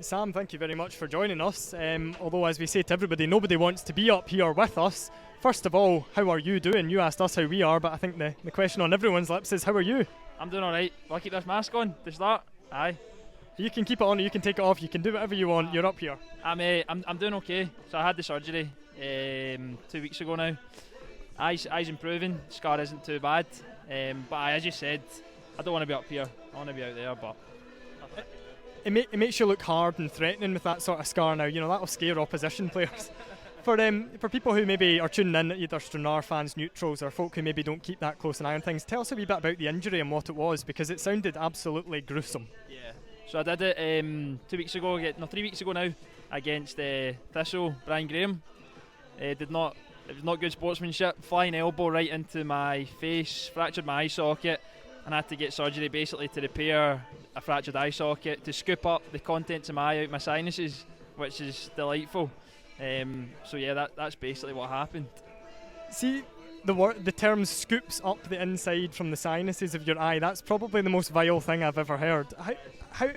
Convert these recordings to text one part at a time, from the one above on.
Sam, thank you very much for joining us. Although, as we say to everybody, nobody wants to be up here with us. First of all, how are you doing? You asked us how we are, but I think the question on everyone's lips is, how are you? I'm doing alright. Will I keep this mask on to start? Aye. You can keep it on or you can take it off. You can do whatever you want. You're up here. I'm doing okay. So I had the surgery 2 weeks ago now. Eyes improving. Scar isn't too bad. But as you said, I don't want to be up here. I want to be out there. But it makes you look hard and threatening with that sort of scar now. You know, that'll scare opposition players. For people who maybe are tuning in, either Stranraer fans, neutrals, or folk who maybe don't keep that close an eye on things, tell us a wee bit about the injury and what it was, because it sounded absolutely gruesome. yeah. So I did it 3 weeks ago now, against Thistle, Brian Graham. It was not good sportsmanship. Flying elbow right into my face, fractured my eye socket, and I had to get surgery basically to repair a fractured eye socket, to scoop up the contents of my eye out my sinuses, which is delightful. So yeah, that's basically what happened. See, the term scoops up the inside from the sinuses of your eye, that's probably the most vile thing I've ever heard. How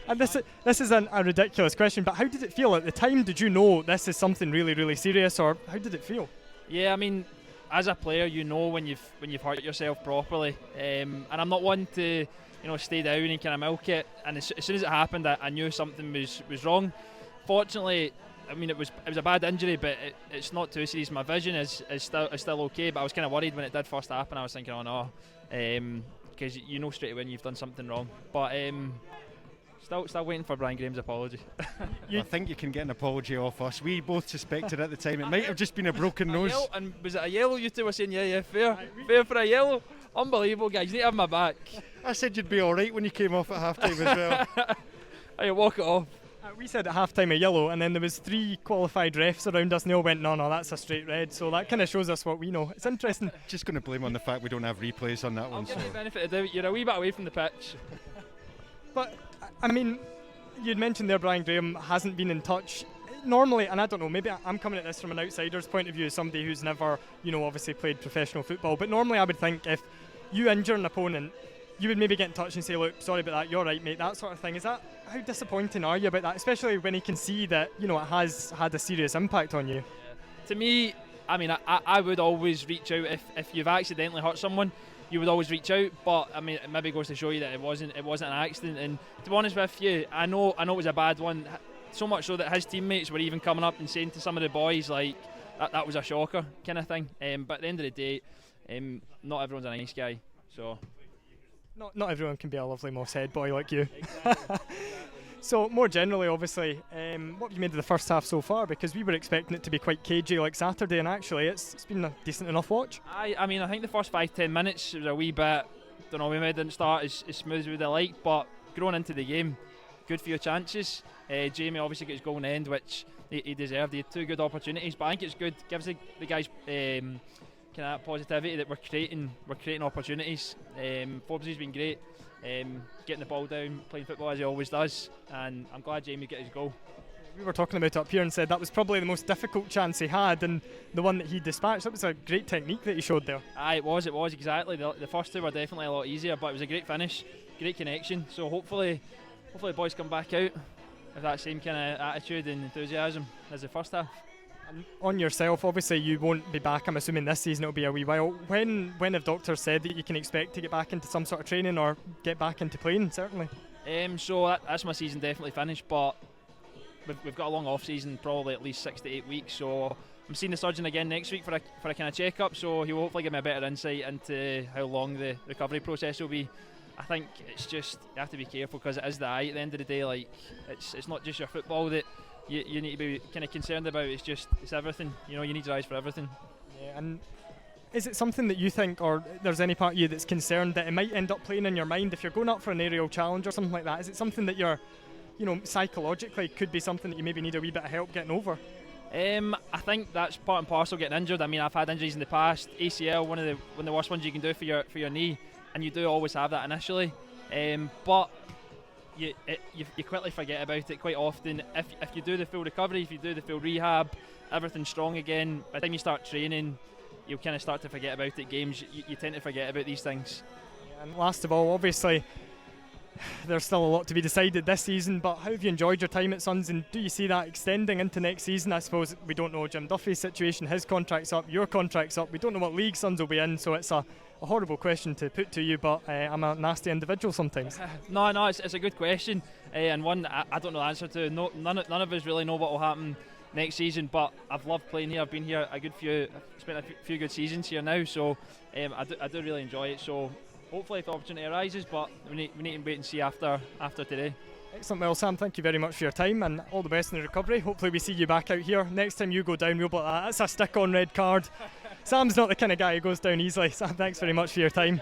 and this is a ridiculous question, but how did it feel at the time? Did you know this is something really, really serious, or how did it feel? Yeah, I mean, as a player, you know when you've hurt yourself properly, and I'm not one to stay down and kind of milk it. And as soon as it happened, I knew something was wrong. Fortunately, I mean, it was a bad injury, but it's not too serious. My vision is still okay, but I was kind of worried when it did first happen. I was thinking, oh no, because you know straight away when you've done something wrong. But still waiting for Brian Graham's apology. I think you can get an apology off us. We both suspected at the time it might have just been a broken nose. And was it a yellow? You two were saying, yeah, fair for a yellow. Unbelievable, guys. You need to have my back. I said you'd be all right when you came off at half time as well. Hey, walk it off. We said at half-time a yellow, and then there was 3 qualified refs around us and they all went, no, that's a straight red. So that kind of shows us what we know. It's interesting. Just going to blame on the fact we don't have replays on that one. I'll give you the benefit of the doubt. You're a wee bit away from the pitch. But, I mean, you'd mentioned there Brian Graham hasn't been in touch. Normally, and I don't know, maybe I'm coming at this from an outsider's point of view, as somebody who's never, obviously played professional football, but normally I would think if you injure an opponent, you would maybe get in touch and say, look, sorry about that, you're right, mate, that sort of thing. How disappointing are you about that, especially when he can see that, it has had a serious impact on you? Yeah. To me, I mean, I would always reach out if you've accidentally hurt someone. You would always reach out, but I mean, it maybe goes to show you that it wasn't an accident. And to be honest with you, I know it was a bad one. So much so that his teammates were even coming up and saying to some of the boys like that was a shocker kind of thing. But at the end of the day, not everyone's a nice guy, so. Not everyone can be a lovely moss head boy like you. Exactly. So more generally, obviously, what have you made of the first half so far? Because we were expecting it to be quite cagey like Saturday, and actually it's been a decent enough watch. I mean, I think the first 5-10 minutes was a wee bit, we maybe didn't start as smooth as we'd have liked, but growing into the game, good few chances. Jamie obviously got his goal in the end, which he deserved. He had 2 good opportunities, but I think it's good, gives the guys kind of positivity that we're creating opportunities. Forbes been great, getting the ball down, playing football as he always does, and I'm glad Jamie got his goal. We were talking about it up here and said that was probably the most difficult chance he had, and the one that he dispatched. That was a great technique that he showed there. Aye, it was exactly. The first 2 were definitely a lot easier, but it was a great finish, great connection. So hopefully the boys come back out with that same kind of attitude and enthusiasm as the first half. And on yourself, obviously you won't be back, I'm assuming this season it'll be a wee while. When have doctors said that you can expect to get back into some sort of training or get back into playing, certainly? So that's my season definitely finished, but we've got a long off season, probably at least 6 to 8 weeks, so I'm seeing the surgeon again next week for a kind of check-up, so he'll hopefully give me a better insight into how long the recovery process will be. I think it's just, you have to be careful because it is the eye at the end of the day. Like it's not just your football that you need to be kind of concerned about. It's everything. You need your eyes for everything. Yeah, and is it something that you think, or there's any part of you that's concerned that it might end up playing in your mind if you're going up for an aerial challenge or something like that? Is it something that you're, psychologically could be something that you maybe need a wee bit of help getting over? I think that's part and parcel getting injured. I mean, I've had injuries in the past. ACL, one of the worst ones you can do for your knee, and you do always have that initially. But you quickly forget about it quite often. If you do the full recovery, if you do the full rehab, everything's strong again. By the time you start training, you'll kind of start to forget about it. Games, you tend to forget about these things. Yeah, and last of all, obviously, there's still a lot to be decided this season, but how have you enjoyed your time at Suns, and do you see that extending into next season? I suppose we don't know Jim Duffy's situation, his contract's up, your contract's up, we don't know what league Suns will be in, so it's a horrible question to put to you, but I'm a nasty individual sometimes. No, it's a good question, and one I don't know the answer to. None of us really know what will happen next season, but I've loved playing here. I've been here I've spent a few good seasons here now, so I do really enjoy it. So hopefully if the opportunity arises, but we need to wait and see after today. Excellent. Well, Sam, thank you very much for your time and all the best in the recovery. Hopefully we see you back out here. Next time you go down, we'll put that. That's a stick-on red card. Sam's not the kind of guy who goes down easily. Sam, thanks very much for your time.